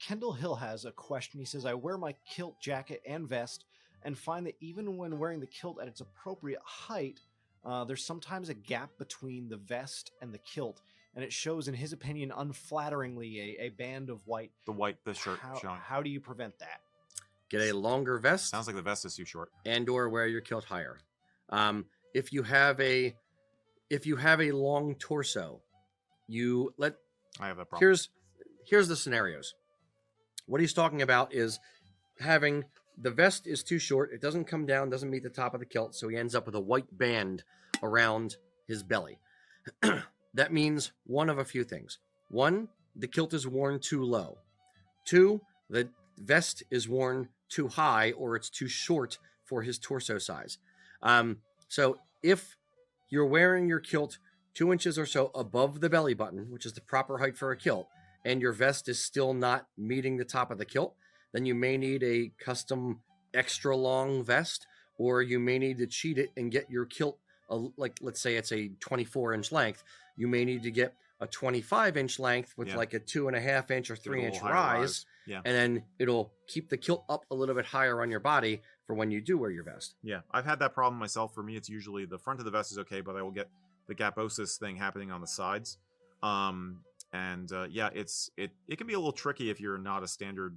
Kendall Hill has a question. He says, I wear my kilt jacket and vest and find that even when wearing the kilt at its appropriate height, there's sometimes a gap between the vest and the kilt, and it shows, in his opinion, unflatteringly a band of white. The shirt showing. How do you prevent that? Get a longer vest. Sounds like the vest is too short. And or wear your kilt higher. If you have a long torso, I have that problem. Here's the scenarios. What he's talking about is having the vest is too short. It doesn't come down, doesn't meet the top of the kilt, so he ends up with a white band around his belly. That means one of a few things. One, the kilt is worn too low. Two, the vest is worn too high, or it's too short for his torso size. So if you're wearing your kilt 2 inches or so above the belly button, which is the proper height for a kilt, and your vest is still not meeting the top of the kilt, then you may need a custom extra long vest, or you may need to cheat it and get your kilt, like let's say it's a 24-inch length, you may need to get a 25-inch length with like a 2.5 inch or 3-inch rise, and then it'll keep the kilt up a little bit higher on your body for when you do wear your vest. Yeah, I've had that problem myself. For me, it's usually the front of the vest is okay, but I will get the gaposis thing happening on the sides. It can be a little tricky if you're not a standard,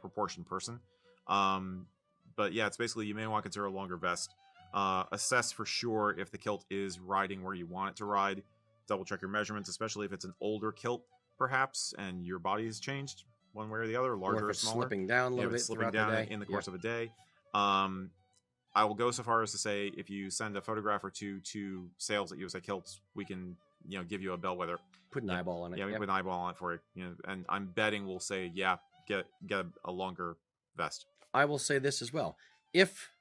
proportion person. But yeah, it's basically you may want to consider a longer vest. Assess for sure if the kilt is riding where you want it to ride. Double check your measurements, especially if it's an older kilt, perhaps, and your body has changed one way or the other, larger or smaller. Slipping down a little bit slipping down in the course of a day. I will go so far as to say if you send a photograph or two to sales at USA Kilts, we can give you a bellwether. Put an eyeball on it. Yeah, we put an eyeball on it for you. And I'm betting we'll say, get a longer vest. I will say this as well. If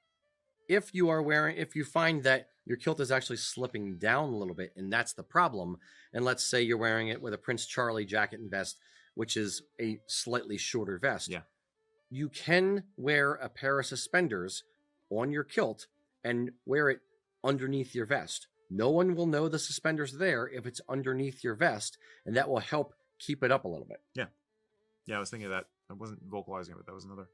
you find that your kilt is actually slipping down a little bit, and that's the problem, and let's say you're wearing it with a Prince Charlie jacket and vest, which is a slightly shorter vest. Yeah. You can wear a pair of suspenders on your kilt and wear it underneath your vest. No one will know the suspenders there if it's underneath your vest, and that will help keep it up a little bit. Yeah. Yeah, I was thinking of that. I wasn't vocalizing it, but that was another.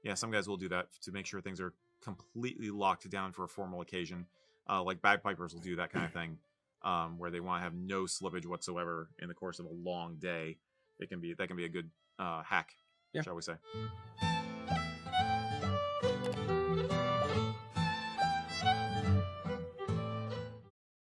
Yeah, some guys will do that to make sure things are completely locked down for a formal occasion. Like bagpipers will do that kind of thing, where they want to have no slippage whatsoever in the course of a long day. That can be a good hack, shall we say.